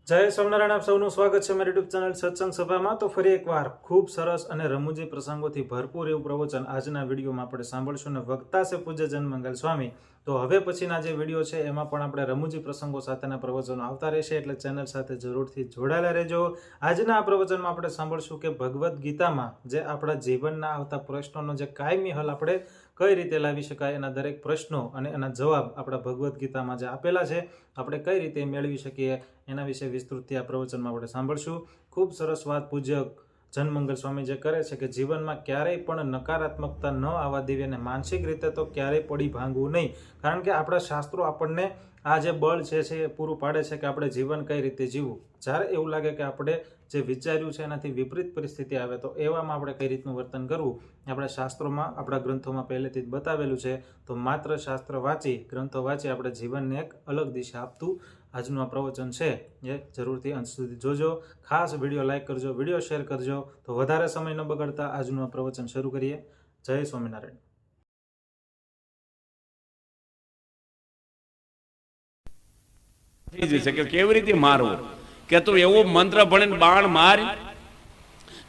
જય સ્વામિનારાયણ, આપ સૌનું સ્વાગત છે મારી યુટ્યુબ ચેનલ સત્સંગ સભામાં। તો ફરી એકવાર ખૂબ સરસ અને રમૂજી પ્રસંગોથી ભરપૂર એવું પ્રવચન આજના વિડીયોમાં આપણે સાંભળશું અને વક્તા છે પૂજ્ય જનમંગલ સ્વામી। તો હવે પછીના જે વિડીયો છે એમાં પણ આપણે રમૂજી પ્રસંગો સાથેના પ્રવચનો આવતા રહેશે, એટલે ચેનલ સાથે જરૂરથી જોડાયેલા રહેજો। આજના આ પ્રવચનમાં આપણે સાંભળશું કે ભગવદ્ ગીતામાં જે આપણા જીવનના આવતા પ્રશ્નોનો જે કાયમી હલ આપણે કઈ રીતે લાવી શકાય, એના દરેક પ્રશ્નો અને એના જવાબ આપણા ભગવદ્ ગીતામાં જે આપેલા છે આપણે કઈ રીતે મેળવી શકીએ એના વિશે વિસ્તૃતથી આ પ્રવચનમાં આપણે સાંભળશું। ખૂબ સરસ વાત પૂજ્ય જનમંગલ સ્વામી જે કરે છે કે જીવનમાં ક્યારેય પણ નકારાત્મકતા ન આવવા દેવી અને માનસિક રીતે તો ક્યારેય પડી ભાંગવું નહીં, કારણ કે આપણા શાસ્ત્રો આપણને આ જે બળ છે એ પૂરું પાડે છે કે આપણે જીવન કઈ રીતે જીવવું। જ્યારે એવું લાગે કે આપણે જે વિચાર્યું છે એનાથી વિપરીત પરિસ્થિતિ આવે તો એવામાં આપણે કઈ રીતનું વર્તન કરવું આપણા શાસ્ત્રોમાં, આપણા ગ્રંથોમાં પહેલેથી જ બતાવેલું છે। તો માત્ર શાસ્ત્ર વાંચી, ગ્રંથો વાંચી આપણે જીવનને એક અલગ દિશા આપતું આજનું આ પ્રવચન છે એ જરૂરથી અંત સુધી જોજો। ખાસ વિડીયો લાઈક કરજો, વિડીયો શેર કરજો। તો વધારે સમય ન બગાડતા આજનું આ પ્રવચન શરૂ કરીએ। જય સ્વામિનારાયણ। કેવી રીતે મારવું કે તું એવું મંત્ર ભણીને બાણ માર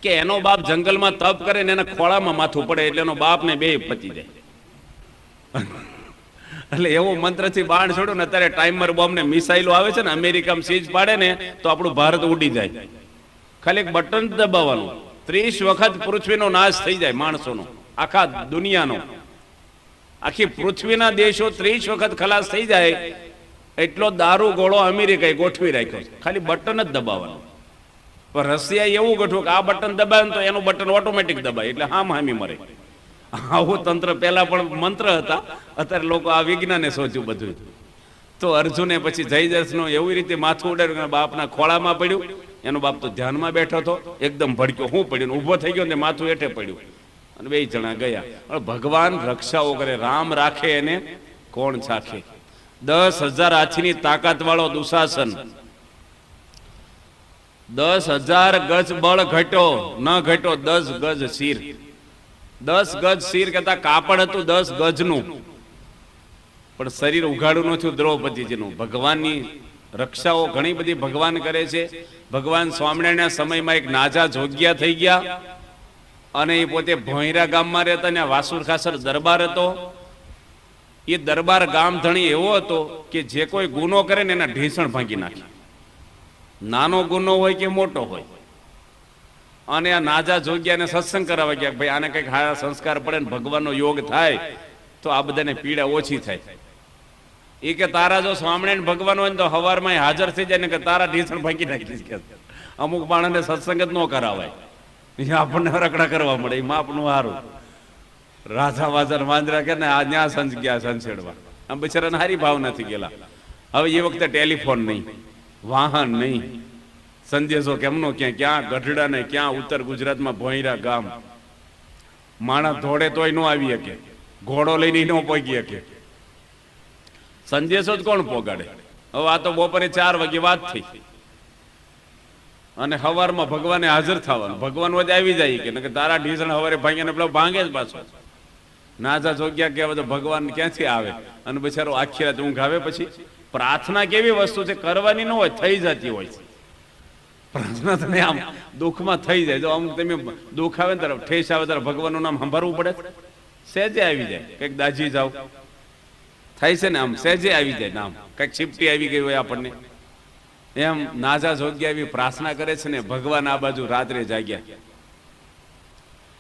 કે એનો બાપ જંગલમાં તપ કરે ને એના ખોળામાં માથું પડે એટલે એનો બાપ ને બે પતી જાય। એટલે એવો મંત્ર થી બાણ છોડો ને અત્યારે ટાઈમર બોમ્બ ને મિસાઇલો આવે છે ને, અમેરિકામાં સીઝ પાડે ને તો આપણું ભારત ઉડી જાય। ખાલી એક બટન દબાવવાનું, 30 વખત પૃથ્વીનો નાશ થઈ જાય માણસોનો, આખા દુનિયાનો, આખી પૃથ્વીના દેશો 30 વખત ખલાસ થઈ જાય। એટલો દારૂ ગોળો અમેરિકાએ ગોઠવી રાખ્યો છે, ખાલી બટન જ દબાવવાનું। પણ રશિયા એવું ગોઠવું કે આ બટન દબાવે તો એનું બટન ઓટોમેટિક દબાય એટલે હામી મરે। આવું તંત્ર પહેલા પણ મંત્ર હતા, અત્યારે લોકો આ વિજ્ઞાને શોધ્યું બધું। તો અર્જુને પછી જયદ્રથનું એવી રીતે માથું ઉડાડ્યું, બાપના ખોળામાં પડ્યું, એનો બાપ તો ધ્યાનમાં બેઠો હતો, એકદમ ભડક્યો, હું પડ્યું, ઊભો થઈ ગયો ને માથું હેઠે પડ્યું અને બે જણા ગયા। ભગવાન રક્ષાઓ કરે, રામ રાખે એને કોણ ચાખે। 10,000 હાથીની તાકાત વાળો દુશાસન, 10,000 ગજ બળ ઘટ્યો ન ઘટ્યો 10 ગજ શીર। 10 ગજ શીર કહેતા કાપડ હતું 10 ગજનું, પણ શરીર ઉઘાડું નથું દ્રૌપદીજીનું। ભગવાનની રક્ષાઓ ઘણી બધી ભગવાન કરે છે। ભગવાન સ્વામિનારાયણના સમયમાં એક નાજા જોગ્યા થઈ ગયા અને એ પોતે ભોંયરા ગામમાં રહેતા ને વાસુર ખાસર દરબાર હતો। એ દરબાર ગામ ધણી એવો હતો કે જે કોઈ ગુનો કરે ને એના ઢીસણ ભાંગી નાખે, નાનો ગુનો હોય કે મોટો હોય। અને આ નાજા જોગ્યાને સત્સંગ કરાવવા ગયા, ભાઈ આને કંઈક સારા સંસ્કાર પડે ને ભગવાનનો યોગ થાય તો આ બધાને પીડા ઓછી થાય। એ કે તારા જો સ્વામિનારાયણ ભગવાન હોય ને તો હવારમાં હાજર થઈ જાય ને કે તારા ઢીસણ ભાંગી નાખીશ કે અમુક માણસને સત્સંગ જ ન કરાવાય, આપણને રકડા કરવા મળે, એ માપનું સારું। રાજા વાજા વાંદરા કે ને આ ન્યા સંજ ગયા સંસેડવા, આમ બિચારાને હારી ભાવ નથી ગયેલા। હવે એ વખતે ટેલિફોન નહીં, વાહન નહીં, સંદેશો કેમનો ક્યાં ગઢડા ને ક્યાં ઉત્તર ગુજરાતમાં ભોંયરા ગામ, માણસ ધોડે તોય ન આવી શકે, ઘોડો લઈને ન પહોંચી શકે, સંદેશો જ કોણ પોગાડે। હવે આ તો બપોરે 4 વાગે વાત થઈ અને હવારમાં ભગવાને હાજર થવાનું, ભગવાન વચ્ચે આવી જાય કે તારા ઢીસણ હવારે ભાંગે પેલો ભાંગે જ પાછો। નાજા જોગ્યા કે તો ભગવાન ક્યાંથી આવે અને બિચારો આખી રાત ઊંઘ આવે। પછી પ્રાર્થના કેવી વસ્તુ છે, કરવાની ન હોય, થઈ જતી હોય છે પ્રાર્થના। તમે આમ દુઃખમાં થઈ જાય, જો અમુક તમે દુઃખ આવે ને તરફ ઠેસ આવે ત્યારે ભગવાનનું નામ સંભાળવું પડે, સહેજે આવી જાય, કંઈક દાજી જાવ થાય છે ને, આમ સહેજે આવી જાય નામ, કંઈક ચીપટી આવી ગઈ હોય આપણને, એમ નાજા જોગ્યા એવી પ્રાર્થના કરે છે ને ભગવાન આ બાજુ રાત્રે જાગ્યા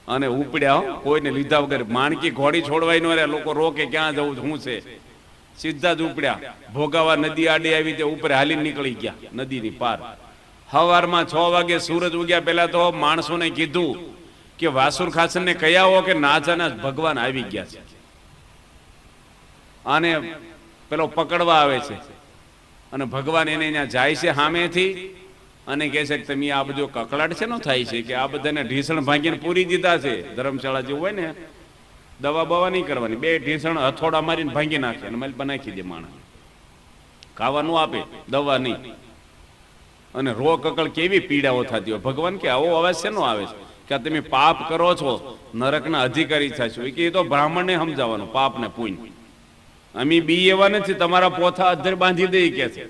અને ઉપડ્યા, કોઈને લીધા વગર। માણકી ઘોડી છોડવાય ન રહ્યા, લોકો રોકે ક્યાં જવું શું છે, સીધા જ ઉપડ્યા। ભોગાવા નદી આડે આવી તે ઉપર હાલી નીકળી ગયા નદીની પાર। સવારમાં 6 વાગે સૂરજ ઉગ્યા પહેલા તો માણસોને કીધું કે વાસુર ખાસરને કહ્યા હો કે નાજાના ભગવાન આવી ગયા છે અને પેલો પકડવા આવે છે અને ભગવાન એને ત્યાં જાય છે સામેથી અને કહે છે કે તમે આ બધો કકળાટ છે નો થાય છે કે આ બધાને ઢીસણ ભાંગીને પૂરી દીધા છે। ધર્મશાળા જેવું હોય ને, દવા બવા નહીં કરવાની, 2 ઢીસણ હથોડા મારીને ભાંગી નાખે અને મારી નાખી દે માણસ, ખાવાનું આપે, દવા નહીં। અને રો કકળ કેવી પીડાઓ થતી હોય। ભગવાન કે આવો અવાજ શેનો આવે છે કે તમે પાપ કરો છો, નરકના અધિકારી થશો। કે એ તો બ્રાહ્મણને સમજાવવાનું, પાપ ને પુણ્ય। અમે બી એવા નથી તમારા પોથા અધર બાંધી દઈ કે છે।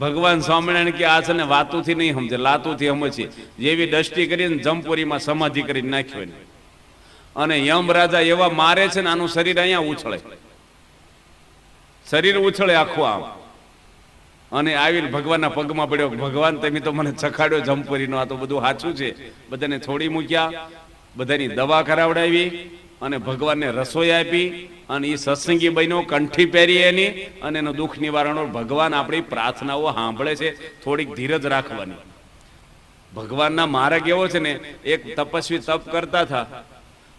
ભગવાન સ્વામિનારાયણ કે આ છે ને વાતુથી નહીં સમજે, લાતુથી સમજે. જેવી દ્રષ્ટિ કરીને જમપુરીમાં સમાધિ કરીને નાખ્યો એને. અને યમ રાજા એવા મારે છે ને આનું શરીર અહીંયા ઉછળે, શરીર ઉછળે આખું આમ. અને આવીને ભગવાનના પગમાં પડ્યો, ભગવાન તમે તો મને ચખાડ્યો જમપુરીનો, આ તો બધું સાચું છે. બધાને છોડી મૂક્યા, બધાની દવા કરાવડાવી અને ભગવાનને રસોઈ આપી અને એ સત્સંગી બન્યો, કંઠી પહેરી એની અને એનું દુઃખ નિવારણ. ભગવાન આપણી પ્રાર્થનાઓ સાંભળે છે, થોડીક ધીરજ રાખવાની. ભગવાનના માર્ગ એવો છે ને, એક તપસ્વી તપ કરતા હતા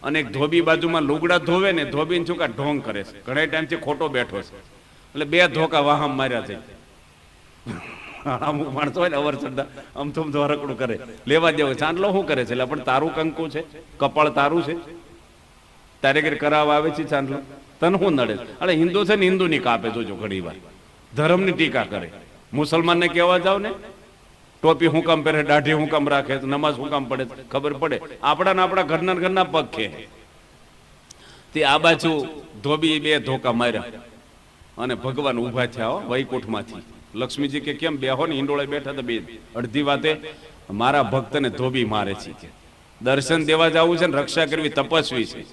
અને એક ધોબી બાજુમાં લુગડા ધોવે ને, ધોબીને ચૂકા ઢોંગ કરે છે, ઘણા ટાઈમથી ખોટો બેઠો છે, એટલે 2 ધોકા વાહમ માર્યા છે. અમુક માણસો હોય ને અવર ચડતા અમથું રકડું કરે, લેવા દેવો ચાંદલો શું કરે છે, એટલે પણ તારું કંકુ છે, કપાળ તારું છે, તારે ઘરે કરાવવા આવે છે ચાંદલો, તને શું નડે? અરે હિન્દુ છે ને હિન્દુની કાપે, જોજો ઘણી વાર ધર્મની ટીકા કરે. મુસલમાનને કહેવા જાવ ને ટોપી હું કામ પહેરે, દાઢી હું કામ રાખે, નમાઝ હું કામ પડે, ખબર પડે. આપણા ઘરના પગ કે તે આ બાજુ ધોબી 2 ધોકા માર્યા અને ભગવાન ઉભા થયા વૈકુંઠમાંથી. લક્ષ્મીજી કે કેમ બેહો ને, હિંડોળે બેઠા તો બે અડધી વાતે મારા ભક્તને ધોબી મારે છે કે દર્શન દેવા જવું છે ને રક્ષા કરવી તપસ્વી છે.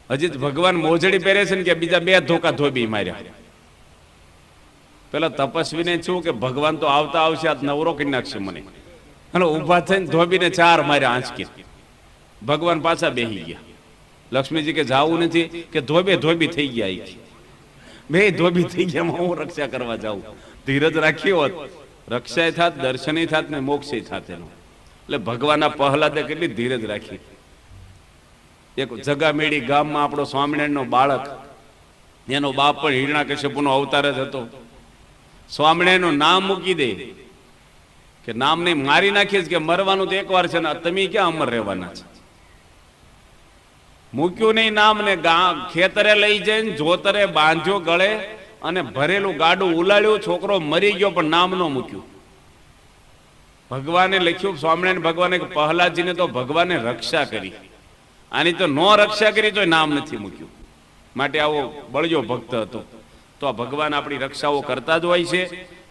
હજી ભગવાન મોજડી પહેરે છે ને કે બીજા 2 ધોકા ધોબી માર્યા. પેલા તપસ્વીને શું કે ભગવાન તો આવતા આવશે, આ નવરો કરી નાખશે મને, અને ઉભા થઈને ધોબીને 4 માર્યા આંચકી. ભગવાન પાછા બેહી ગયા. લક્ષ્મીજી કે જાવું નથી, કે ધોબી થઈ ગયા, 2 ધોબી થઈ ગયા, હું રક્ષા કરવા જાઉં. ધીરજ રાખી હોત, રક્ષાય થાત, દર્શનય થાત ને મોક્ષય થાત એનો. એટલે ભગવાનના પ્રહલાદે કેટલી ધીરજ રાખી. એક જગામેડી ગામમાં આપણો સ્વામિનારાયણનો બાળક, એનો બાપ પણ હિરણ્યકશ્યપુનો અવતાર જ હતો. સ્વામિનારાયણનું નામ મૂકી દે કે નામ નહીં મારી નાખીએ કે મરવાનું તો 1 વાર છે ને, તમે ક્યાં અમર રહેવાના છે. મૂક્યું નહીં નામ ને, ખેતરે લઈ જઈને જોતરે બાંધ્યો ગળે અને ભરેલું ગાડું ઉલાડ્યું, છોકરો મરી ગયો પણ નામ ન મૂક્યું. ભગવાને લખ્યું, સ્વામિનારાયણ ભગવાને પ્રહલાદજીને તો ભગવાને રક્ષા કરી, આની તો નો રક્ષા કરી તો નામ નથી મૂક્યું. માટે આવો બળજો ભક્ત હતો. તો આ ભગવાન આપણી રક્ષાઓ કરતા જ હોય છે.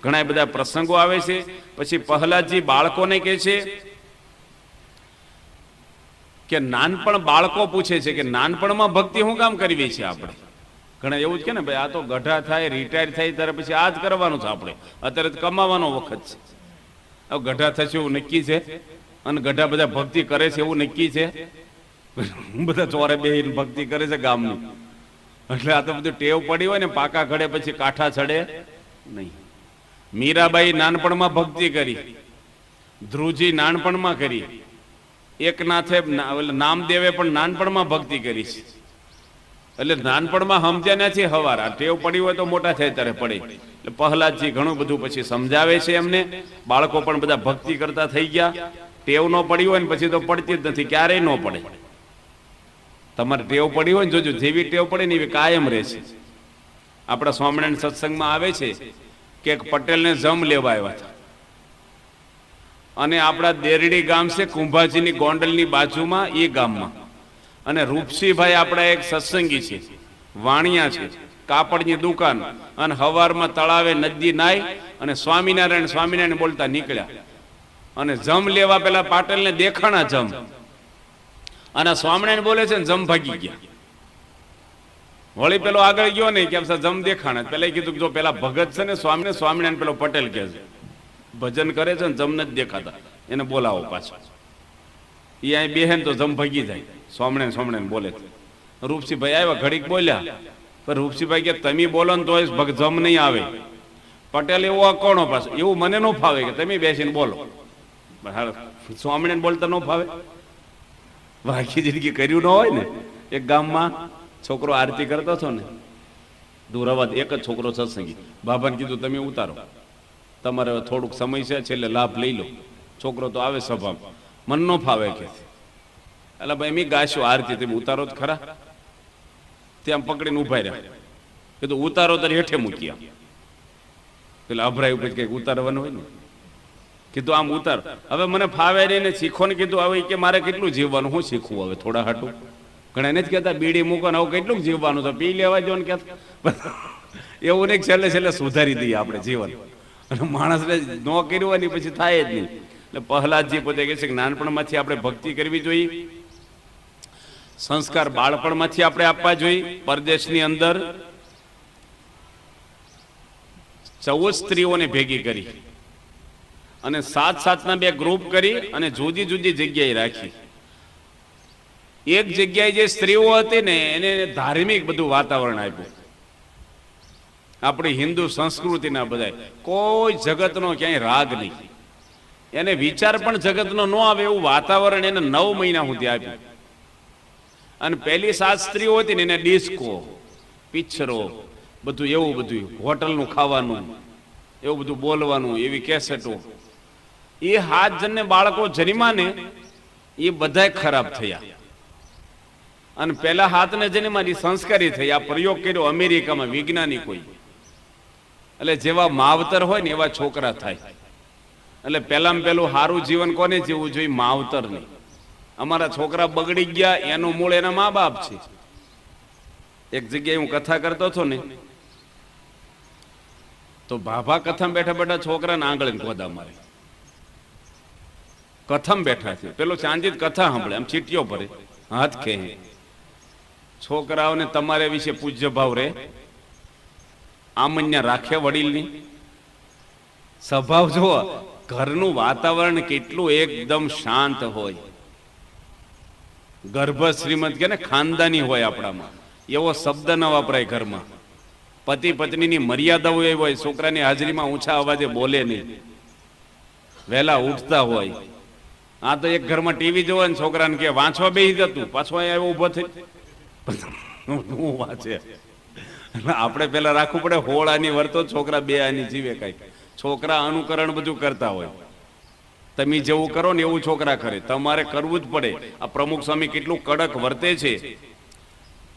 ઘણા બધા પ્રસંગો આવે છે. પછી પ્રહલાદજી બાળકોને કહે છે કે નાનપણ, બાળકો પૂછે છે કે નાનપણમાં ભક્તિ શું કામ કરવી છે આપણે? ઘણા એવું જ કે ને ભાઈ આ તો ગઢા થાય, રિટાયર થાય ત્યારે પછી આ જ કરવાનું છે આપણે, અત્યારે કમાવાનો વખત છે. હવે ગઢા થશે એવું નક્કી છે અને ગઢા બધા ભક્તિ કરે છે એવું નક્કી છે? બધા ચોરે બેહીને ભક્તિ કરે છે ગામની, એટલે આ તો બધું ટેવ પડી હોય ને, પાકા ઘડે પછી કાંઠા ચડે નહીં. મીરાબાઈ નાનપણમાં ભક્તિ કરી, ધ્રુવજી નાનપણમાં કરી, એકનાથે નામદેવે પણ નાનપણમાં ભક્તિ કરી છે. એટલે નાનપણમાં સમજ્યા નથી, હવારા ટેવ પડી હોય તો મોટા થાય ત્યારે પડે. એટલે પ્રહલાદજી ઘણું બધું પછી સમજાવે છે એમને. બાળકો પણ બધા ભક્તિ કરતા થઈ ગયા. ટેવ ન પડી હોય ને પછી તો પડતી જ નથી, ક્યારેય ન પડે. તમારે ટેવ પડી હોય ને, જોજો જેવી ટેવ પડે ને એવી કાયમ રહેશે. આપણા સ્વામિનારાયણ સત્સંગમાં આવે છે કે એક પટેલને જમ લેવા આવ્યા હતા, અને આપણા દેરડી ગામ છે કુંભાજીની ગોંડલની બાજુમાં, એ ગામમાં. અને રૂપસીભાઈ આપણા એક સત્સંગી છે, વાણિયા છે, કાપડની દુકાન. અને હવારમાં તળાવે નદી નાય અને સ્વામિનારાયણ બોલતા નીકળ્યા. અને જમ લેવા પેલા પાટેલને દેખાણા જમ, અને સ્વામિનારાયણ બોલે છે ને જમ ભાગી ગયા. વળી પેલો આગળ ગયો ને કે જમ દેખાણા. પેલા કીધું જો પેલા ભગત છે ને સ્વામિનારાયણ પેલો પટેલ કે છે ભજન કરે છે ને જમ નથી દેખાતા, એને બોલાવો પાછો. એ અહીં બેહેન તો જમ ભાગી જાય. સ્વામિનારાયણ બોલે. રૂપસીભાઈ આવ્યા, ઘડીક બોલ્યા, પણ રૂપસીભાઈ કે તમે બોલો ને તો જમ નહીં આવે. પટેલ એવો અકોણો પાછો, એવું મને ન ફાવે કે તમે બેસીને બોલો. સ્વામિનારાયણ બોલતા ન ફાવે? વાઘી જિંદગી કર્યું ન હોય ને. એક ગામમાં છોકરો આરતી કરતો હતો ને, દુરાવાદ, એક જ છોકરો સત્સંગી. બાબાને કીધું તમે ઉતારો, તમારે થોડુંક સમય છે, છેલ્લે લાભ લઈ લો. છોકરો તો આવે સભામાં, મન ન ફાવે કે એટલે ભાઈ મેં ગાશું આરતી, તમે ઉતારો જ ખરા. ત્યાં પકડીને ઉભા રહ્યા, કીધું ઉતારો તારે હેઠે મૂક્યા. એટલે અભરાય ઉપર કઈક ઉતારવાનું હોય ને, કીધું આમ ઉતાર. હવે મને ફાવે નહીં ને શીખો ને, કીધું હવે કે મારે કેટલું જીવવાનું, હું શીખવું હવે થોડા હાટું. ઘણા નથી કહેતા બીડી મૂકો ને, હવે કેટલું જીવવાનું તો પી લેવા જો ને, કે એવું નહીં છેલ્લે સુધારી દઈએ આપણે જીવન. અને માણસને ન કર્યું હોય ને પછી થાય જ નહીં. એટલે પ્રહલાદજી પોતે કહે છે કે નાનપણમાંથી આપણે ભક્તિ કરવી જોઈએ, સંસ્કાર બાળપણમાંથી આપણે આપવા જોઈએ. પરદેશની અંદર 14 સ્ત્રીઓને ભેગી કરી અને 7-7ના 2 ગ્રુપ કરી અને જુદી જુદી જગ્યાએ રાખી. એક જગ્યાએ જે સ્ત્રીઓ હતી ને એને ધાર્મિક બધું વાતાવરણ આપ્યું. આપણી હિન્દુ સંસ્કૃતિના બધા કોઈ જગતનો ક્યાંય રાગ નહીં, એને વિચાર પણ જગતનો ન આવે એવું વાતાવરણ એને 9 મહિના સુધી આપ્યું. અને પહેલી 7 સ્ત્રીઓ હતી ને એને ડિસ્કો, પિક્ચરો, બધું એવું બધું, હોટલનું ખાવાનું, એવું બધું બોલવાનું, એવી કેસેટો. એ 7 જણને બાળકો જન્મ્યા ને એ બધાય ખરાબ થયા. અને પેલા 7ને જન્માની સંસ્કારી થઈ. આ પ્રયોગ કર્યો અમેરિકામાં વૈજ્ઞાનિકોએ. એટલે જેવા માવતર હોય ને એવા છોકરા થાય. એટલે પહેલામાં પહેલું સારું જીવન કોને જીવવું જોઈએ? માવતર નહીં. અમારા છોકરા બગડી ગયા એનું મૂળ એના મા બાપ છે. એક જગ્યાએ હું કથા કરતો હતો ને તો ભાભા કથામાં બેઠા બેઠા છોકરાને આંગળીને ગોદા મારે. કથામાં બેઠા છે, પેલો ચાંદી કથા સાંભળે, આમ ચીટીઓ ભરે, હાથ કહે. છોકરાઓને તમારે વિશે પૂજ્ય ભાવ રે, આમન્ય રાખે વડીલની. સ્વભાવ જુઓ, ઘરનું વાતાવરણ કેટલું એકદમ શાંત હોય. ગર્ભ શ્રીમંત કે ને ખાનદાની હોય આપણામાં, એવો શબ્દ ન વપરાય ઘરમાં. પતિ પત્નીની મર્યાદાઓ એવી હોય, છોકરાની હાજરીમાં ઊંચા અવાજે બોલે નહીં, વહેલા ઉઠતા હોય. આ તો એક ઘરમાં ટીવી જોવે ને છોકરાને કે વાંચવા બેસી જતું, પાછો અહીંયા ઉભો થઈ હું વાંચે. આપણે પેલા રાખવું પડે, હોળાની વર્તો છોકરા 2 આની જીવે. કઈક છોકરા અનુકરણ બધું કરતા હોય. તમે જેવું કરો ને એવું છોકરા કરે, તમારે કરવું જ પડે. આ પ્રમુખ સ્વામી કેટલું કડક વર્તે છે,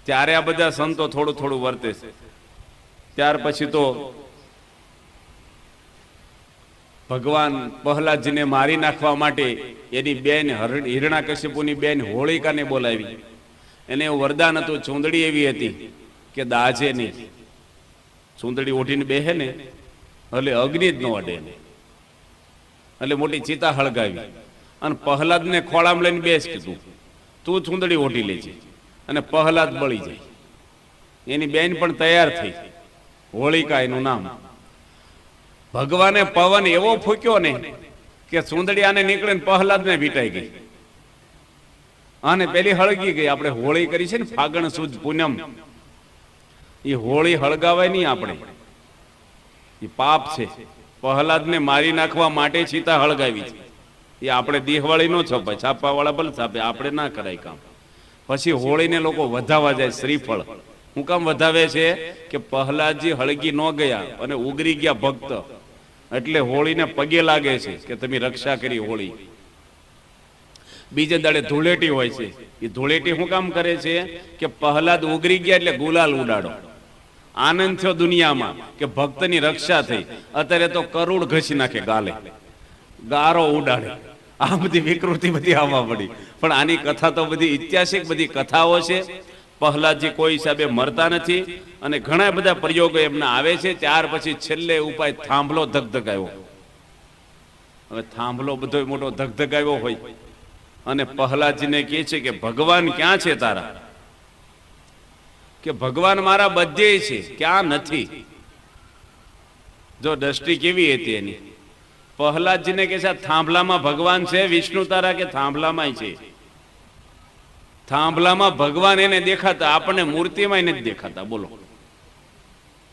ત્યારે આ બધા સંતો થોડું થોડું વર્તે છે. ત્યાર પછી તો ભગવાન પ્રહલાદજીને મારી નાખવા માટે એની બેન હિરણાકશ્યપુની બેન હોળિકાને બોલાવી. એને એવું વરદાન હતું, ચૂંદડી એવી હતી કે દાજે નહીં. ચૂંદડી ઓઢીને બેહે ને એટલે અગ્નિ જ ન અડે. એટલે મોટી ચિતા હળગાવી અને પ્રહલાદને ખોળામાં લઈને બેસ કીધું, તું ચૂંદડી ઓઢી લેજે. અને પ્રહલાદ બળી જાય. એની બેન પણ તૈયાર થઈ, હોળિકા એનું નામ. ભગવાને પવન એવો ફૂક્યો ને કે ચૂંદડી આને નીકળે ને પ્રહલાદને વીંટાઈ ગઈ અને પેલી હળગી ગઈ. આપણે હોળી કરી છે ને ફાગણ સુદ પૂનમ, એ હોળી હળગાવાય નહીં આપણે, એ પાપ છે. પ્રહલાદને મારી નાખવા માટે ચિતા હળગાવી છે. એ આપણે દિવાળી નો છપાય, છાપવા વાળા ભલે છાપે, આપણે ના કરાય કામ. પછી હોળીને લોકો વધાવવા જાય શ્રીફળ. હું કામ વધાવે છે કે પ્રહલાદજી હળગી ન ગયા અને ઉગરી ગયા ભક્ત, એટલે હોળીને પગે લાગે છે કે તમે રક્ષા કરી હોળી. બીજે દાડે ધૂળેટી હોય છે, એ ધૂળેટી શું કામ કરે છે કે પ્રહલાદ ઉગરી ગયા એટલે ગુલાલ ઉડાડો. આનંદ થયો દુનિયામાં કે ભક્તની રક્ષા થઈ. અત્યારે તો કરોડ ઘસી નાખે ગાલે, ગારો ઉડાડે. આ બધી વિકૃતિ બધી આવવા પડી. પણ આની કથા તો બધી ઐતિહાસિક બધી કથાઓ છે. પ્રહલાદજી કોઈ હિસાબે મરતા નથી અને ઘણા બધા પ્રયોગો એમના આવે છે. ત્યાર પછી છેલ્લે ઉપાય થાંભલો ધગધગાવ્યો. હવે થાંભલો બધો મોટો ધગધગાવ્યો હોય અને પ્રહલાદજીને કહે છે કે ભગવાન ક્યાં છે તારા? કે ભગવાન મારા બધે છે, ક્યાં નથી? જો દ્રષ્ટિ કેવી હતી એની. પ્રહલાદજીને કહે છે થાંભલામાં ભગવાન છે, વિષ્ણુ તારા કે થાંભલામાં છે. થાંભલામાં ભગવાન એને દેખાતા, આપણને મૂર્તિમાં નથી દેખાતા. બોલો,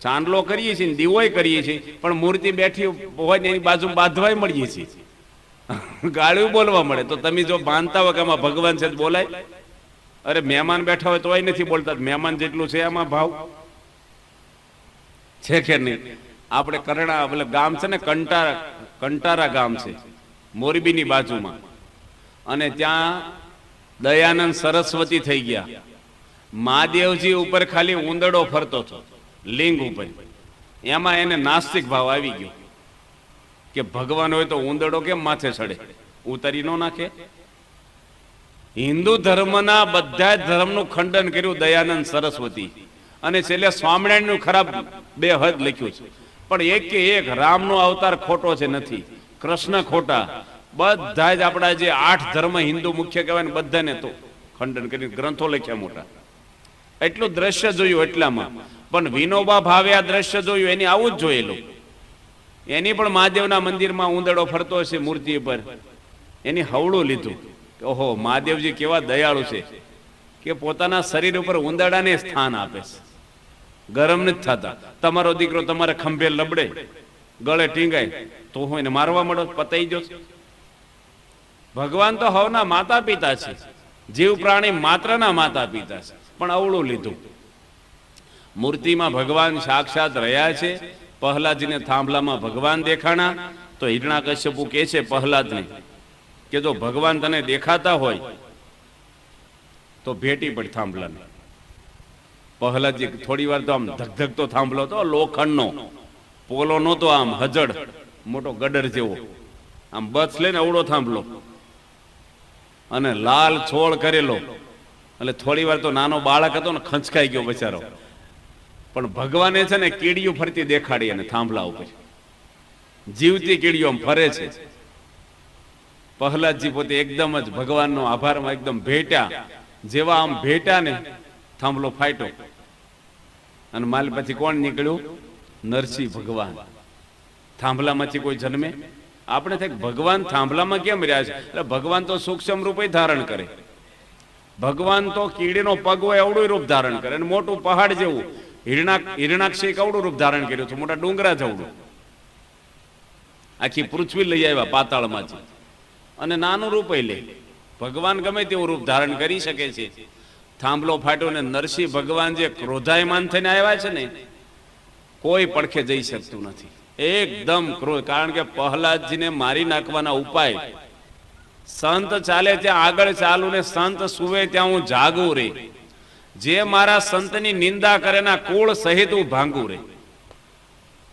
ચાંદલો કરીએ છીએ, દીવોય કરીએ છીએ, પણ મૂર્તિ બેઠી હોય ને એની બાજુ બાંધવાય મળીએ છીએ. ગાળું બોલવા મળે. તો તમે જો માનતા હોય કે આમાં ભગવાન છે બોલાય? અરે મહેમાન બેઠા હોય તોય નથી બોલતા. મહેમાન જેટલું છે એમાં ભાવ છે કે નહીં? આપણે કરણા એટલે ગામ છે ને, કંટારા ગામ છે મોરબીની બાજુમાં, અને ત્યાં દયાનંદ સરસ્વતી થઈ ગયા. મહાદેવજી ઉપર ખાલી ઉંદરડો ફરતો હતો લિંગ ઉપર. એમાં એને નાસ્તિક ભાવ આવી ગયો કે ભગવાન હોય તો ઉંદરડો કેમ માથે ચડે, ઉતારી ન નાખે? હિન્દુ ધર્મના બધા ધર્મનું ખંડન કર્યું દયાનંદ સરસ્વતી. અને છેલ્લે સ્વામિનારાયણનું ખરાબ 2 હદ લખ્યું છે. પણ એક કે એક રામનો અવતાર ખોટો છે નથી, કૃષ્ણ ખોટા, બધા જ આપણા જે 8 ધર્મ હિન્દુ મુખ્ય કહેવાય ને બધાને તો ખંડન કરીને ગ્રંથો લખ્યા મોટા. એટલું દ્રશ્ય જોયું એટલામાં. પણ વિનોબા ભાવે આ દ્રશ્ય જોયું, એની આવું જ જોયેલું. એની પણ મહાદેવના મંદિરમાં ઉંદરડો ફરતો હશે મૂર્તિ પર, એની હવળું લીધું. ઓહો, મહાદેવજી કેવા દયાળુ છે કે પોતાના શરીર ઉપર ઉંદરડાને સ્થાન આપે છે, ગરમ નથી થતા. તમારો દીકરો તમારે ખંભે લબડે, ગળે ટીંગાય તો હું એને મારવા મળો, પતાઈ ગયો. ભગવાન તો હવના માતા પિતા છે, જીવ પ્રાણી માત્રના માતા પિતા છે, પણ અવળું લીધું. મૂર્તિમાં ભગવાન સાક્ષાત રહ્યા છે. પ્રહલાદજીને થાંભલામાં ભગવાન દેખાણા તો હિરણાકશ્યપુ કહે છે પ્રહલાદને કે જો ભગવાન તને દેખાતા હોય તો ભેટી પડ થાંભલાને. પ્રહલાદજી થોડી વાર તો આમ ધગધગતો થાંભલો તો, લોખંડનો પોલો નહોતો, આમ હજડ મોટો ગડર જેવો, આમ બસ લઈને અવળો થાંભલો અને લાલ છોડ કરેલો. એટલે થોડી વાર તો નાનો બાળક હતો ને, ખંચકાઈ ગયો બચારો. પણ ભગવાને છે ને કીડીયું ફરતી દેખાડી અને થાંભલા ઉપર જીવતી કીડીઓ આમ ફરે છે. પ્રહલાદજી પોતે એકદમ જ ભગવાનનો આભારમાં એકદમ ભેટ્યા. જેવા આમ ભેટ્યા ને થાંભલો ફાટ્યો અને માલ પછી કોણ નીકળ્યું? નરસિંહ ભગવાન. થાંભલામાંથી કોઈ જન્મે? આપણે થાય ભગવાન થાંભલામાં કેમ રહ્યા છે? એટલે ભગવાન તો સૂક્ષ્મ રૂપે ધારણ કરે. ભગવાન તો કીડીનો પગ હોય અવળું રૂપ ધારણ કરે, અને મોટું પહાડ જેવું હિરણાક્ષી કવડું રૂપ ધારણ કર્યું છે, મોટા ડુંગરા જવડું. આખી પૃથ્વી લઈ આવ્યા પાતાળમાંથી, અને નાનું રૂપ લે. ભગવાન ગમે તેવું રૂપ ધારણ કરી શકે છે. થાંભલો ફાટ્યો ને નરસિંહ ભગવાન જે ક્રોધાયમાન થઈને આવ્યા છે ને, કોઈ પડખે જઈ શકતું નથી. એકદમ ક્રોધ, કારણ કે પ્રહલાદજીને મારી નાખવાના ઉપાય, સંત ચાલે ત્યાં આગળ ચાલું ને સંત સુવે ત્યાં હું જાગું રે. જે મારા સંતની નિંદા કરે ના કુળ સહિત હું ભાંગું રે.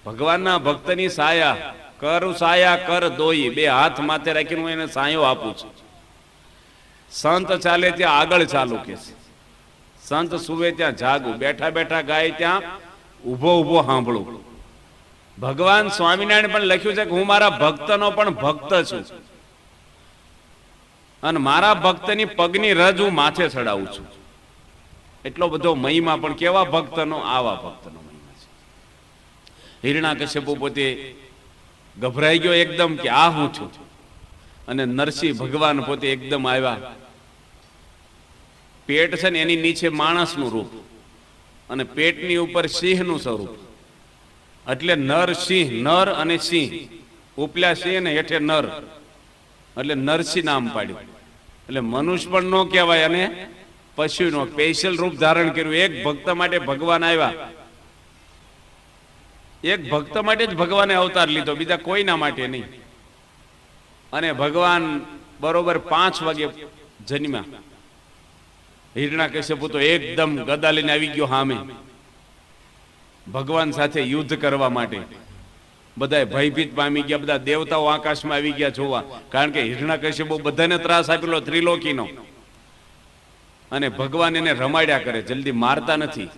ભગવાનના ભક્તની સાયા કર દોઈ, બે હાથ માથે રાખીને હું એને સાયો આપું છું. સંત ચાલે ત્યાં આગળ ચાલુ કે છે, સંત સુવે ત્યાં જાગું, બેઠા બેઠા ગાય ત્યાં ઉભો ઉભો સાંભળું. ભગવાન સ્વામિનારાયણ પણ લખ્યું છે કે હું મારા ભક્તનો પણ ભક્ત છું, અને મારા ભક્તની પગની રજ હું માથે ચડાવું છું. એટલો બધો મહિમા, પણ કેવા ભક્તનો? આવા ભક્તનો મહિમા છે. હિરણાકશ્યપુ પોતે ગભરાઈ ગયો એકદમ કે આ હું છું, અને નરસિંહ ભગવાન પોતે એકદમ આવ્યા. પેટ છે ને એની નીચે માણસનું રૂપ, અને પેટની ઉપર સિંહનું સ્વરૂપ. એટલે નર સિંહ, નર અને સિંહ, ઉપલા સિંહ ને હેઠે નર, એટલે નરસિંહ નામ પાડ્યું. એટલે મનુષ્ય પણ ન કહેવાય અને પશુનો સ્પેશિયલ રૂપ ધારણ કર્યું. એક ભક્ત માટે ભગવાન આવ્યા, એક ભક્ત માટે જ ભગવાને અવતાર લીધો, બીજા કોઈના માટે નહીં. અને ભગવાન બરોબર 5 વાગે જન્મ્યા. હિરણાકશ્યપુ તો એકદમ ગદા લઈને આવી ગયો સામે ભગવાન સાથે યુદ્ધ કરવા માટે. બધા ભયભીત પામી ગયા, બધા દેવતાઓ આકાશમાં આવી ગયા જોવા, કારણ કે હિરણાકશ્યપુ બધાને ત્રાસ આપેલો ત્રિલોકીનો. અને ભગવાન એને રમાડ્યા કરે, જલ્દી મારતા નથી.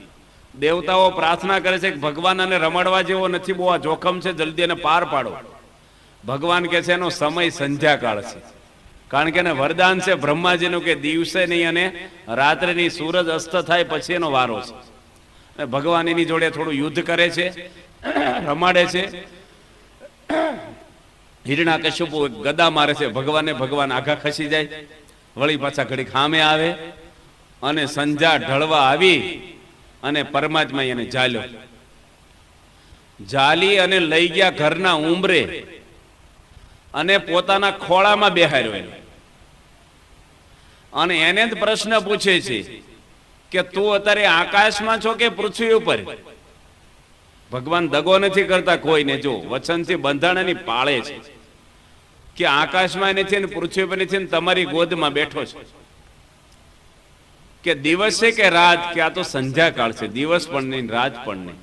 દેવતાઓ પ્રાર્થના કરે છે કે ભગવાન આને રમાડવા જેવો નથી, બહુ આ જોખમ છે, જલ્દી એને પાર પાડો. ભગવાન કે છે એનો સમય સંધ્યાકાળ છે, કારણ કે એને વરદાન છે બ્રહ્માજીનું કે દિવસે નહીં અને રાત્રેની સૂરજ અસ્ત થાય પછી એનો વારો છે. અને ભગવાન એની જોડે થોડું યુદ્ધ કરે છે, રમાડે છે. હિરણાકશ્યપુ ગદા મારે છે ભગવાનને, ભગવાન આઘા ખસી જાય, વળી પાછા ઘડી ખામે આવે, અને સંધ્યા ઢળવા આવી અને પરમાત્મા એને ઝાલ્યો. ઝાલી અને લઈ ગયા ઘરના ઉંબરે અને પોતાના ખોળામાં બેહાર્યો એને. અને એને જ પ્રશ્ન પૂછે છે કે તું અત્યારે આકાશમાં છો કે પૃથ્વી ઉપર? ભગવાન દગો નથી કરતા કોઈને, જો વચનથી બંધાણની પાળે છે કે આકાશમાં નથી ને પૃથ્વી પર નથી ને તમારી ગોદમાં બેઠો છે. કે દિવસ છે કે રાત? કે આ તો સંધ્યાકાળ છે, દિવસ પણ નહીં રાત પણ નહીં.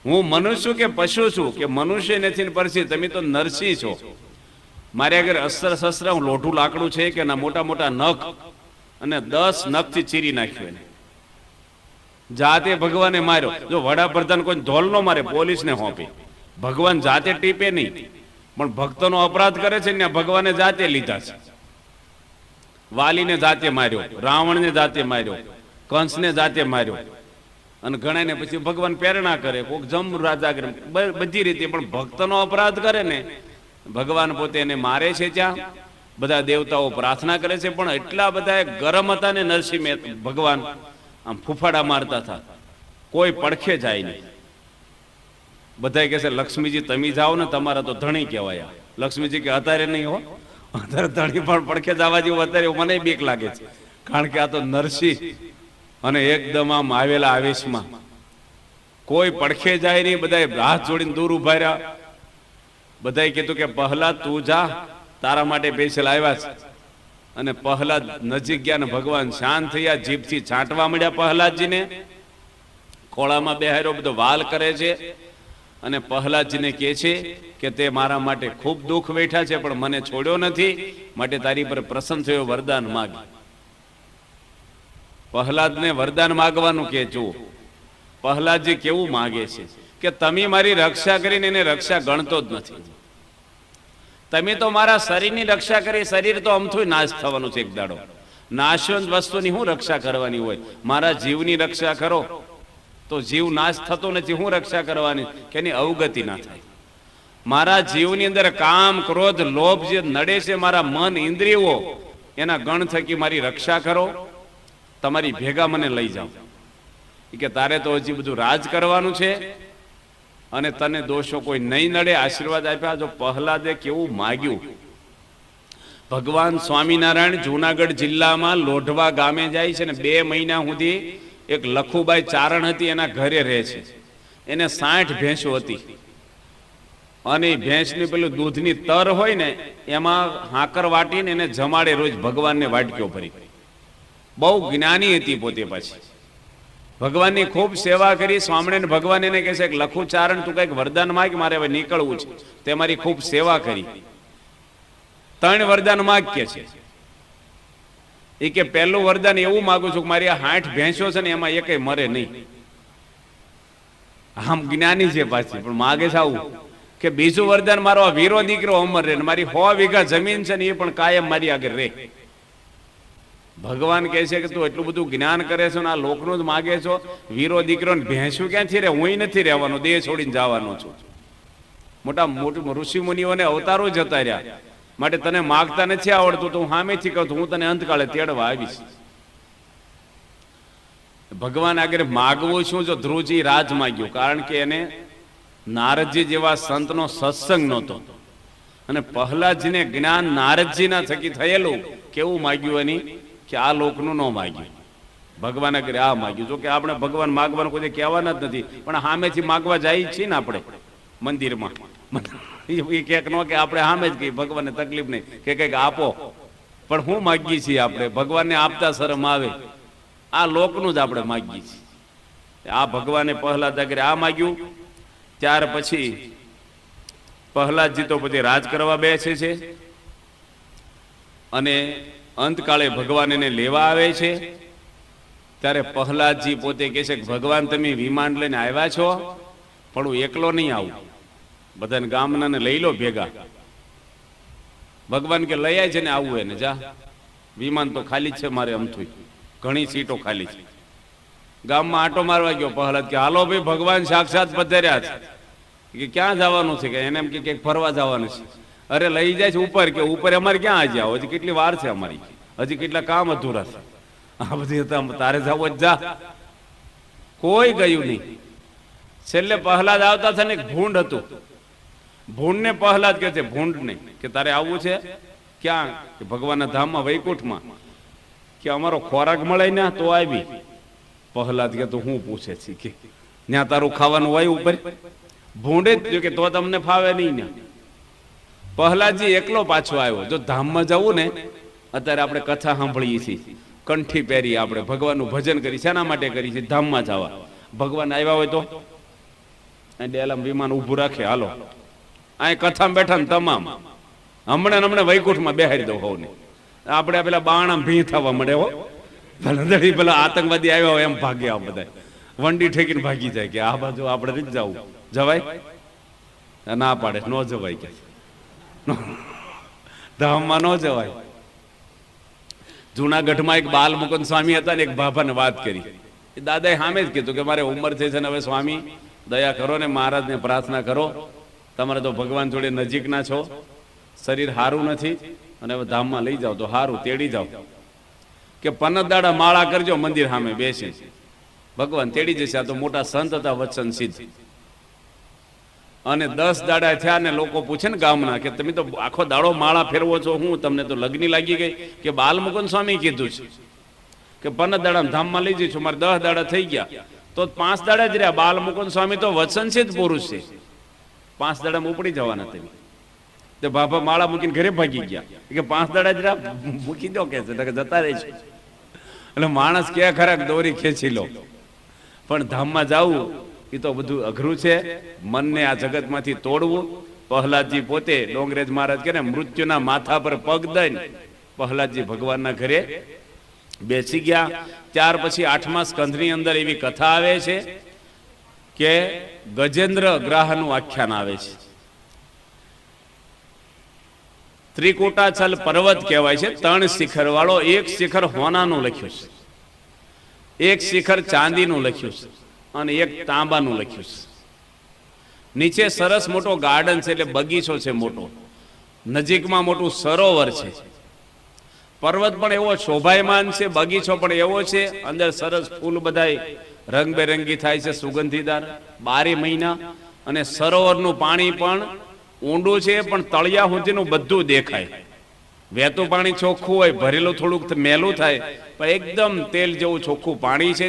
હું મનુષ્ય કે પશુ છું? કે મનુષ્ય નથી ને પરથી તમે તો નરસિંહ છો. મારે આગળ અસ્ત્ર શસ્ત્ર લોઢું લાકડું છે કે ના મોટા મોટા નખ, અને 10 નખથી ચીરી નાખ્યું એને. જાતે ભગવાને માર્યો. જો વડાપ્રધાન કોઈ ધોલ નો મારે, પોલીસને હોપી, ભગવાન જાતે ટીપે નહીં. પણ ભક્તોનો અપરાધ કરે છે ને ભગવાને જાતે લીધા છે. વાલીને જાતે માર્યો, રાવણને જાતે માર્યો, કંસને જાતે માર્યો. અને ઘણાને પછી ભગવાન પ્રેરણા કરે, કોઈક જમ રાજા કરે, બધી રીતે. પણ ભક્તનો અપરાધ કરે ને ભગવાન પોતે એને મારે છે. ત્યાં બધા દેવતાઓ પ્રાર્થના કરે છે, પણ એટલા બધા ગરમ હતા ને નરસિંહ ભગવાન આમ ફૂફાડા મારતા હતા, કોઈ પડખે જાય નહીં. બધા કહે છે લક્ષ્મીજી તમે જાઓ ને, તમારા તો ધણી કહેવાય. લક્ષ્મીજી કે અત્યારે નહીં હો, અત્યારે ધણી પણ પડખે જવા જેવું અત્યારે મને બીક લાગે છે. કારણ કે આ તો નરસિંહ અને એકદમ આમ આવેલા આવેશમાં, કોઈ પડખે જાય નહીં. બધા હાથ જોડીને દૂર ઉભા રહ્યા. બધાએ કીધું કે પહેલા તું જા, તારા માટે સ્પેશિયલ આવ્યા છે. અને પ્રહલાદ નજીક ગયા ને ભગવાન શાંત થયા, જીભથી છાંટવા મળ્યા પ્રહલાદજીને. ખોળામાં બેહાર્યો, બધો વાલ કરે છે. અને પ્રહલાદજીને કહે છે કે તે મારા માટે ખૂબ દુઃખ વેઠા છે, પણ મને છોડ્યો નથી, માટે તારી પર પ્રસન્ન થયો, વરદાન માગ. પ્રહલાદને વરદાન માગવાનું કે જો પ્રહલાદજી કેવું માગે છે કે તમે મારી રક્ષા કરીને એને રક્ષા ગણતો જ નથી. તમે તો મારા શરીરની રક્ષા કરી, શરીર તો અમથું નાશ થવાનું છે એક દાડો. નાશવંત વસ્તુની હું રક્ષા કરવાની હોય? મારા જીવની રક્ષા કરો તો જીવ નાશ થતો નથી, હું રક્ષા કરવાની કે એની અવગતિ ના થાય. મારા જીવની અંદર કામ, ક્રોધ, લોભ જે નડે છે, મારા મન, ઇન્દ્રિયો, એના ગણ થકી મારી રક્ષા કરો. તમારી ભેગા મને લઈ જાઓ. કે તારે તો હજી બધું રાજ કરવાનું છે અને તને દોષો કોઈ નહીં નડે. આશીર્વાદ આપ્યા. જો પ્રહલાદે કેવું માગ્યું. ભગવાન સ્વામિનારાયણ જુનાગઢ જિલ્લામાં લોઢવા ગામે જાય છે ને 2 મહિના સુધી એક લખુબાઈ ચારણ હતી, એના ઘરે રહે છે. એને 60 ભેંસો હતી. અને ભેંસની પેલું દૂધની તર હોય ને એમાં હાકર વાટીને એને જમાડે રોજ, ભગવાનને વાટક્યો ભરી. બહુ જ્ઞાની હતી પોતે. પાછી ભગવાનની ખૂબ સેવા કરી. સ્વામિનારાયણ ભગવાન એને કહે છે કે લખુ ચારણ તું કઈક વરદાન માગ, મારે હવે નીકળવું છે. તે મારી ખૂબ સેવા કરી. 3 વરદાન માગ કે છે. એ કે પહેલું વરદાન એવું માગું છું કે મારી આ 60 ભેંસો છે ને એમાં એકેય મરે નહીં. આમ જ્ઞાની છે પાછી, પણ માગે છે આવું કે બીજું વરદાન મારો આ વીરો દીકરો અમર રહે, મારી 100 વીઘા જમીન છે ને એ પણ કાયમ મારી આગળ રહે. ભગવાન કહે છે કે તું એટલું બધું જ્ઞાન કરે છો ને આ લોકનું જ માગે છો? વીરો દીકરો ને ભેંસું ક્યાંથી રહે? હું નથી રહેવાનો, દેહ છોડીને જવાનો છું. મોટા મોટા ઋષિ મુનિઓને અવતારો જતા રહ્યા. માટે તને માગતા નથી આવડતું તો હું સામેથી કહું, હું તને અંતકાળે તેડવા આવીશ. ભગવાન આગળ માગવું શું? જો ધ્રુવજી રાજ માગ્યું, કારણ કે એને નારદજી જેવા સંતનો સત્સંગ નહોતો. અને પ્રહલાદજીને જ્ઞાન નારદજીના થકી થયેલું. કેવું માગ્યું એની કે આ લોકનું ન માગ્યું, ભગવાન આગળ આ માગ્યું. જો કે આપણે ભગવાન માગવાનું કોઈ કહેવાના જ નથી, પણ સામેથી માગવા જાય છીએ ને આપણે મંદિરમાં. એ ક્યાંક ન કે આપણે સામે જ કહીએ ભગવાનને તકલીફ નહીં કે કંઈક આપો, પણ હું માગીએ છીએ આપણે ભગવાનને આપતા શરમ આવે. આ લોકનું જ આપણે માગીએ છીએ. આ ભગવાને પ્રહલાદ આગળ આ માગ્યું. ત્યાર પછી પ્રહલાદજી તો પછી રાજ કરવા બેસે છે. અને અંતકાળે ભગવાન એને લેવા આવે છે. ત્યારે પ્રહલાદજી પોતે કહે છે કે ભગવાન તમે વિમાન લઈને આવ્યા છો, પણ હું એકલો નહીં આવું, બધાને ગામનાને લઈ લો ભેગા. ભગવાન કે લઈ આવે છે ને આવું એને જા, વિમાન તો ખાલી જ છે મારે, અમથું ઘણી સીટો ખાલી છે. ગામમાં આટો મારવા ગયો પ્રહલાદ કે હાલો ભાઈ ભગવાન સાક્ષાત પધાર્યા છે. કે ક્યાં જવાનું છે? કે એને એમ કે ફરવા જવાનું છે. અરે લઈ જાય છે ઉપર. કે ઉપર અમારે ક્યાં આજે આવો? હજી કેટલી વાર છે અમારી, હજી કેટલા કામ અધૂરા છે. આ બધી તારે જવો જ જા. કોઈ ગયું નહીં. છેલ્લે પ્રહલાદ આવતા હતા ને એક ભૂંડ હતું. ભૂંડ ને પ્રહલાદ કે છે ભૂંડ ને કે તારે આવવું છે ક્યાં? કે ભગવાનના ધામમાં, વૈકુંઠમાં. કે અમારો ખોરાક મળે ને તો આવી. પ્રહલાદ કે તો હું પૂછે છે કે ત્યાં તારું ખાવાનું હોય ઉપર? ભૂંડે જ કે તો તમને ફાવે નહીં ને. પ્રહલાદજી એકલો પાછો આવ્યો. જો ધામમાં જવું ને, અત્યારે આપણે કથા સાંભળીએ છીએ, કંઠી પહેરી આપણે ભગવાનનું ભજન કરી, શેના માટે કરી છે? ધામમાં જવા. ભગવાન આવ્યા હોય તો ડેલામ વિમાન ઊભું રાખે, હાલો અહીં કથામાં બેઠા ને તમામ હમણાં વૈકુંઠમાં બેહારી દો હોવ ને. આપણે પેલા બાણા ભી થવા મળે હો, પેલા આતંકવાદી આવ્યા હોય એમ ભાગ્યા બધા. વંડી ઠેકીને ભાગી જાય કે આ બાજુ આપણે નથી જવું. જવાય? ના પાડે, ન જવાય કે ધામમાં ન જવાય. જુનાગઢમાં એક બાલ મુકુંદ સ્વામી હતા ને એક બાબાને વાત કરી. એ દાદાએ સામે જ કીધું કે મારે ઉંમર થઈ છે ને હવે સ્વામી દયા કરો ને મહારાજને પ્રાર્થના કરો, તમારે તો ભગવાન જોડે નજીકના છો, શરીર સારું નથી અને હવે ધામમાં લઈ જાઓ તો સારું, તેડી જાઓ. કે 15 દાડા માળા કરજો મંદિર સામે બેસી, ભગવાન તેડી જશે. આ તો મોટા સંત હતા વચન સિદ્ધ. અને 10 દાડા થયા ને લોકો પૂછે ને ગામના કે તમે તો આખો દાડો માળા ફેરવો છો, હું તમને તો લગ્ની લાગી ગઈ? કે બાલ મુકુંદ સ્વામી કીધું છે કે 15 દાડા ધામમાં લઈ જઈશું, મારે 10 દાડા થઈ ગયા તો 5 દાડા જ રહ્યા. બાલ મુકુંદ સ્વામી તો વચન સિદ્ધ પુરુષ છે, 5 દાડામાં ઉપડી જવાના તમે. તો બાબા માળા મૂકીને ઘરે ભાગી ગયા કે 5 દાડા જ રહ્યા, મૂકી દો કે જતા રહેશે. એટલે માણસ કે ખરાક દોરી ખેંચી લો, પણ ધામમાં જવું એ તો બધું અઘરું છે. મનને આ જગતમાંથી તોડવું. પ્રહલાદજી પોતે ડોંગરેજ મહારાજ કે ને મૃત્યુના માથા પર પગ દઈને પ્રહલાદજી ભગવાનના ઘરે બેસી ગયા. ત્યાર પછી 8મા સ્કંધની અંદર એવી કથા આવે છે કે ગજેન્દ્ર ગ્રાહનું આખ્યાન આવે છે. ત્રિકુટાચલ પર્વત કહેવાય છે, 3 શિખર વાળો. એક શિખર હોનાનું લખ્યું છે, એક શિખર ચાંદીનું લખ્યું છે અને એક તાંબાનું લખ્યું છે. નીચે સરસ મોટો ગાર્ડન છે, એટલે બગીચો છે મોટો, નજીકમાં મોટું સરોવર છે. પર્વત પણ એવો શોભાયમાન છે, બગીચો પણ એવો છે, અંદર સરસ ફૂલ બધાય રંગબેરંગી થાય છે, સુગંધીદાર 12 મહિના. અને સરોવરનું પાણી પણ ઊંડું છે, પણ તળિયા સુધીનું બધું દેખાય. વહેતું પાણી ચોખ્ખું હોય, ભરેલું થોડુંક મેલું થાય, પણ એકદમ તેલ જેવું ચોખ્ખું પાણી છે.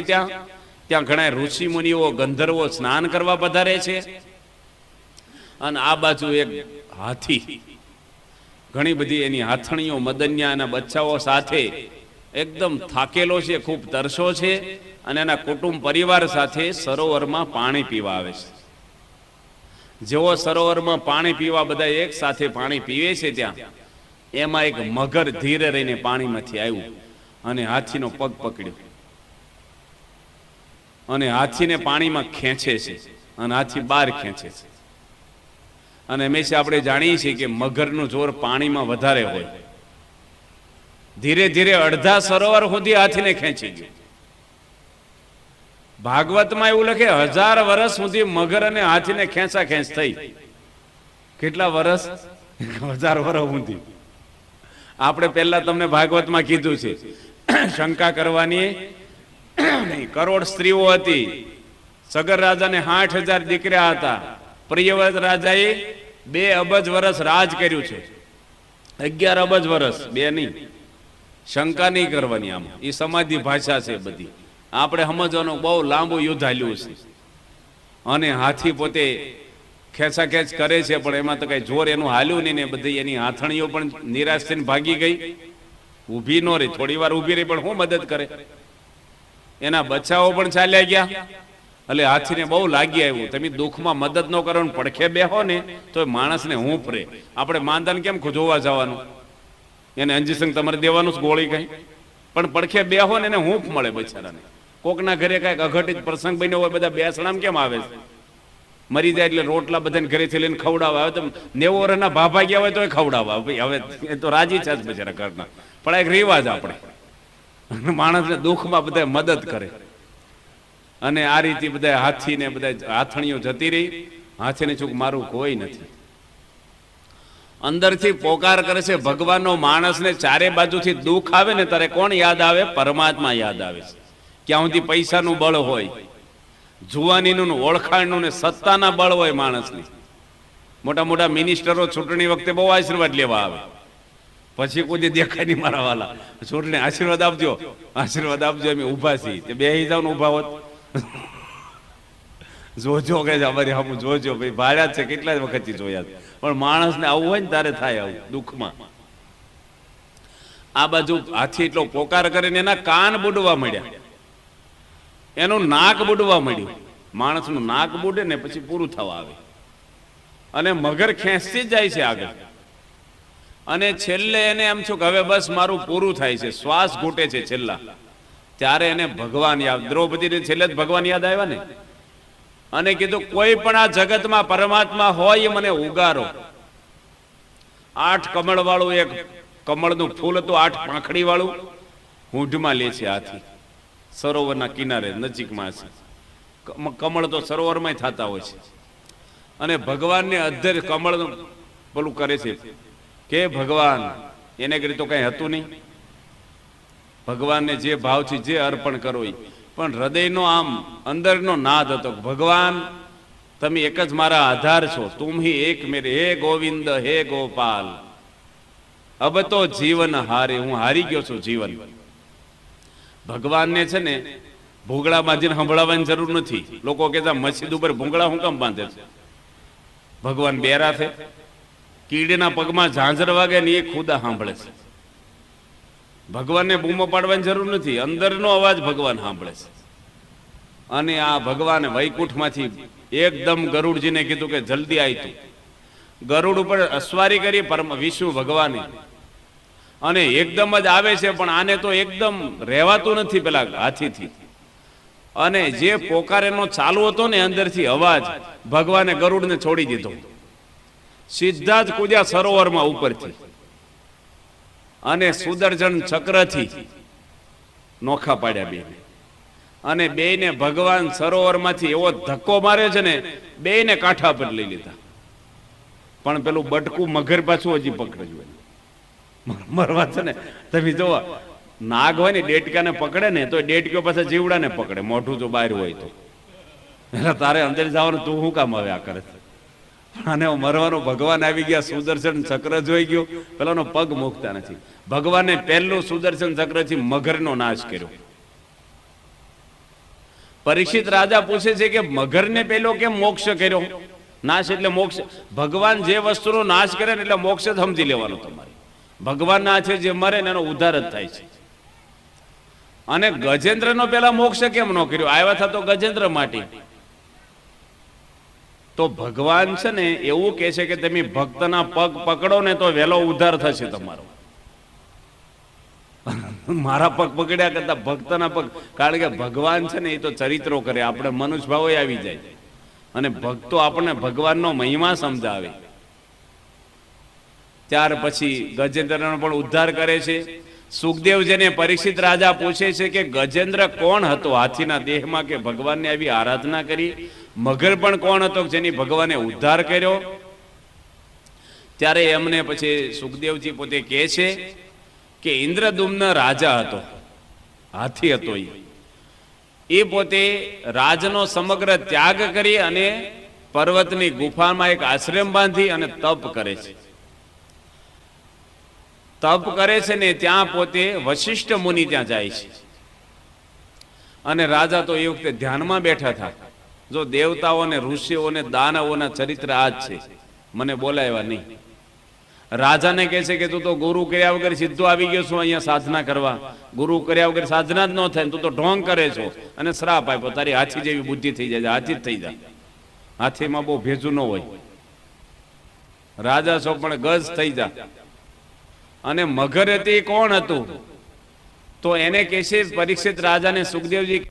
ત્યાં ઘણા ઋષિ મુનિઓ ગંધર્વો સ્નાન કરવા પધારે છે. અને આ બાજુ એક હાથી, ઘણી બધી એની હાથણીઓ મદન્યા અને બચ્ચાઓ સાથે એકદમ થાકેલો છે, ખૂબ તરસો છે. અને એના કુટુંબ પરિવાર સાથે સરોવરમાં પાણી પીવા આવે છે. જેવો સરોવરમાં પાણી પીવા બધા એક સાથે પાણી પીવે છે, ત્યાં એમાં એક મગર ધીરે રહીને પાણીમાંથી આવ્યું અને હાથીનો પગ પકડ્યો અને હાથીને પાણીમાં ખેંચે છે અને હાથી બહાર ખેંચે છે. અને હંમેશા આપણે જાણીએ છીએ કે મગરનું જોર પાણીમાં વધારે હોય. ધીરે ધીરે અડધા સરોવર સુધી હાથીને ખેંચી ગયો. ભાગવતમાં એવું લખે 1000 વર્ષ સુધી મગર અને હાથીને ખેંચા ખેંચ થઈ. કેટલા વર્ષ? 1000 વર્ષ સુધી. આપણે પહેલા તમને ભાગવતમાં કીધું છે શંકા કરવાની નહીં. કરોડ સ્ત્રીઓ હતી, સગર રાજાને 60,000 દીકરા હતા, પ્રિયવ્રત રાજાએ 2 અબજ વર્ષ રાજ કર્યું છે. 11 અબજ વર્ષ, 2 નહીં. શંકા નહીં કરવાની. આમ એ સમાધિ ભાષા છે બધી. આપણે સમજવાનું બહુ લાંબુ યુદ્ધ હાલ્યું છે. અને હાથી પોતે ખેંચાખેંચ કરે છે, પણ એમાં તો કઈ જોર એનું હાલ્યું નહીં ને. બધી એની હાથણીઓ પણ નિરાશ થઈને ભાગી ગઈ, ઊભી ન રહી. થોડી વાર ઊભી રહી, પણ હું મદદ કરે. એના બચ્ચાઓ પણ ચાલ્યા ગયા. એટલે હાથીને બહુ લાગી આવ્યું. તમે દુઃખમાં મદદ ન કરો, પડખે બેહો ને તો માણસને હૂંફ રહે. આપણે માંદાને કેમ જોવા જવાનું? એને અંજીસંગ તમારે દેવાનું જ ગોળી કઈ, પણ પડખે બેહો ને એને હૂંફ મળે બચારાને. કોકના ઘરે કઈક અઘટિત પ્રસંગ બન્યો હોય, બધા બેસણામ કેમ આવે છે? મરી જાય એટલે રોટલા બધાને ઘરેથી લઈને ખવડાવવા આવે. તો 90 વર્ષના ભાભા ગયા હોય તો ખવડાવવા. હવે એ તો રાજી છે જ બચારા ઘરના, પણ એક રિવાજ આપણે. માણસને દુઃખમાં બધા મદદ કરે. અને આ રીતે બધા હાથીને બધા હાથણીઓ જતી રહી. હાથીને ચૂક મારું કોઈ નથી. અંદરથી પોકાર કરે છે ભગવાનનો. માણસને ચારે બાજુથી દુઃખ આવે ને ત્યારે કોણ યાદ આવે? પરમાત્મા યાદ આવે છે. ક્યાં સુધી પૈસાનું બળ હોય, જુવાનીનું, ઓળખાણનું ને સત્તાના બળ હોય માણસની. મોટા મોટા મિનિસ્ટરો ચૂંટણી વખતે બહુ આશીર્વાદ લેવા આવે, પછી કોઈ દેખાય નહીં. મારા વાલા ચૂંટણી આશીર્વાદ આપજો, આશીર્વાદ આપજો, અમે ઊભા છીએ. તે બેહી જાવ ને ઊભા હોત. જોજો કે અમારી હમ જોજો ભાઈ, ભાડ્યા છે કેટલા વખતથી જોયા. પણ માણસને આવું હોય ને તારે થાય આવું દુઃખમાં. આ બાજુ હાથી એટલો પોકાર કરીને એના કાન બુડવા મળ્યા, એનું નાક બુડવા મળ્યું. માણસનું નાક બુડે ને પછી પૂરું થવા આવે. અને મગર ખેંચતી જાય છે આગળ. અને છેલ્લે એને એમ છું કે હવે બસ મારું પૂરું થાય છે, શ્વાસ ઘૂંટે છે છેલ્લા. ત્યારે એને ભગવાન યાદ, દ્રૌપદીને છેલ્લે જ ભગવાન યાદ આવ્યા ને, અને કીધું કોઈ પણ આ જગતમાં પરમાત્મા હોય મને ઉગારો. 8 કમળ વાળું એક કમળનું ફૂલ હતું, 8 પાંખડી વાળું, હૂંઢમાં લે છે હાથી, સરોવરના કિનારે નજીકમાં છે. કમળ તો સરોવરમાં થતા હોય છે, અને ભગવાનને અધ્ધર કમળનું પેલું કરે છે કે ભગવાન, એને કરી તો કઈ હતું નહીં. ભગવાનને જે ભાવથી જે અર્પણ કરો એ, પણ હૃદયનો આમ અંદરનો નાદ હતો, ભગવાન તમે એક જ મારા આધાર છો, તુમ હી એક મેરે, હે ગોવિંદ હે ગોપાલ, અબ તો જીવન હારે, હું હારી ગયો છું જીવન. ભગવાનને છે ને ભૂંગળા બાંધીને સંભળાવવાની જરૂર નથી. લોકો કહેતા મસ્જિદ ઉપર ભૂંગળા શું કામ બાંધે છે? ભગવાન બેરા છે, કીડીના પગમાં ઝાંઝર વાગે ને એ ખુદા સાંભળે છે. ભગવાનને બૂમો પાડવાની જરૂર નથી, અંદરનો અવાજ ભગવાન સાંભળે છે. અને આ ભગવાન વૈકુંઠમાંથી એકદમ ગરુડજીને કીધું કે જલ્દી આવી તું. ગરુડ ઉપર અસવારી કરી વિષ્ણુ ભગવાને, અને એકદમ જ આવે છે, પણ આને તો એકદમ રહેવાતું નથી પેલા હાથીથી. અને જે પોકારેનો ચાલુ હતો ને અંદરથી અવાજ, ભગવાને ગરુડને છોડી દીધો, સીધા જ કૂદ્યા સરોવરમાં ઉપરથી, અને સુદર્શન ચક્રથી નોખા પાડ્યા બેને. અને બેને ભગવાન સરોવરમાંથી એવો ધક્કો મારે છે ને, બેને કાંઠા પર લઈ લીધા. પણ પેલું બટકું મગર પાછું હજી પકડ્યું. મરવા છે ને, તમે જોવા નાગ હોય ને ડેટકાને પકડે ને તો ડેટક્યો પાછા જીવડાને પકડે, મોઢું જો બહાર હોય તો. એટલે તારે અંદર જવાનું, તું શું કામ હવે આ કરે? અને મરવાનો ભગવાન આવી ગયા, સુદર્શન ચક્ર જોઈ ગયો, પેલાનો પગ મૂકતા નથી. ભગવાને પહેલું સુદર્શન ચક્રથી મગરનો નાશ કર્યો. પરીક્ષિત રાજા પૂછે છે કે મગરને પેલો કેમ મોક્ષ કર્યો? નાશ એટલે મોક્ષ. ભગવાન જે વસ્તુનો નાશ કરે ને એટલે મોક્ષ જ સમજી લેવાનો તમારે. ભગવાનના હાથે જે મરે ને એનો ઉદ્ધાર જ થાય છે. અને ગજેન્દ્રનો પેલા મોક્ષ કેમ ન કર્યો? આવ્યા હતા તો ગજેન્દ્ર માટે. તો ભગવાન છે ને એવું કહે છે કે તમે ભક્તના પગ પકડો ને તો વહેલો ઉદ્ધાર થશે તમારો. મારા પગ પકડ્યા કરતા ભક્તના પગ, કારણ કે ભગવાન છે ને એ તો ચરિત્રો કરે, આપણે મનુષ્ય ભાવો આવી જાય, અને ભક્તો આપણને ભગવાનનો મહિમા સમજાવે. ત્યાર પછી ગજેન્દ્રનો પણ ઉદ્ધાર કરે છે. સુખદેવજીને પરીક્ષિત રાજા પૂછે છે કે ગજેન્દ્ર કોણ હતો હાથીના દેહમાં કે ભગવાનને આવી આરાધના કરી? મગર પણ કોણ હતો જેની ભગવાને ઉદ્ધાર કર્યો? ત્યારે એમને પછી સુખદેવજી પોતે કહે છે કે ઇન્દ્રદુમ્ન રાજા હતો, હાથી હતો. એ પોતે રાજનો સમગ્ર ત્યાગ કરી અને પર્વતની ગુફામાં એક આશ્રમ બાંધી અને તપ કરે છે. તપ કરે છે ને ત્યાં પોતે વશિષ્ઠ મુનિ ત્યાં જાય છે. અને રાજા તો એ વખતે ધ્યાનમાં બેઠા હતા. જો દેવતાઓને ઋષિઓને દાનવોના ચરિત્ર આ જ છે, મને બોલાવ્યા નહીં. રાજાને કહે છે કે તું તો ગુરુ કર્યા વગર સીધો આવી ગયો છું અહીંયા સાધના કરવા. ગુરુ કર્યા વગર સાધના જ ન થાય, તું તો ઢોંગ કરે છો. અને શ્રાપ આપ્યો, તારી હાથી જેવી બુદ્ધિ થઈ જાય, હાથી જ થઈ જાય. હાથીમાં બહુ ભેજું ન હોય. રાજા છો પણ ગજ થઈ જા. અને મગર હતી કોણ હતું? તો એને કહે છે પરીક્ષિત રાજાને સુખદેવજી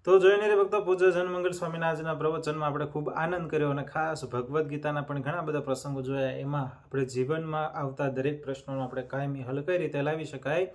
તો જોઈને રે ભક્તો, પૂજ્ય જનમંગલ સ્વામીના આજના પ્રવચનમાં આપણે ખૂબ આનંદ કર્યો, અને ખાસ ભગવદ્ ગીતાના પણ ઘણા બધા પ્રસંગો જોયા. એમાં આપણે જીવનમાં આવતા દરેક પ્રશ્નોનો આપણે કાયમી હલ કઈ રીતે લાવી શકાય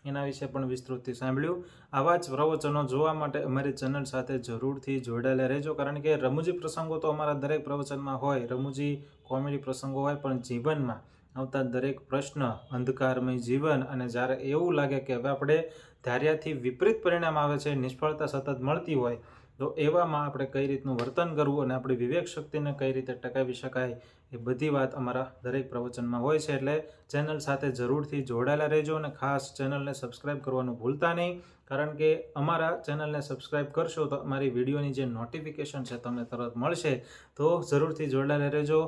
એના વિશે પણ વિસ્તૃતથી સાંભળ્યું. આવા જ પ્રવચનો જોવા માટે અમારી ચેનલ સાથે જરૂરથી જોડાયેલા રહેજો, કારણ કે રમૂજી પ્રસંગો તો અમારા દરેક પ્રવચનમાં હોય, રમૂજી કોમેડી પ્રસંગો હોય, પણ જીવનમાં આવતા દરેક પ્રશ્ન, અંધકારમય જીવન, અને જ્યારે એવું લાગે કે હવે આપણે ધાર્યાથી વિપરીત પરિણામ આવે છે, નિષ્ફળતા સતત મળતી હોય, તો એવામાં આપણે કઈ રીતનું વર્તન કરવું અને આપણી વિવેક શક્તિને કઈ રીતે ટકાવી શકાય, એ બધી વાત અમારા દરેક પ્રવચનમાં હોય છે. એટલે ચેનલ સાથે જરૂરથી જોડાયેલા રહેજો અને ખાસ ચેનલને સબસ્ક્રાઈબ કરવાનું ભૂલતા નહીં, કારણ કે અમારા ચેનલને સબસ્ક્રાઈબ કરશો તો અમારી વિડીયોની જે નોટિફિકેશન છે તમને તરત મળશે. તો જરૂરથી જોડાયેલા રહેજો.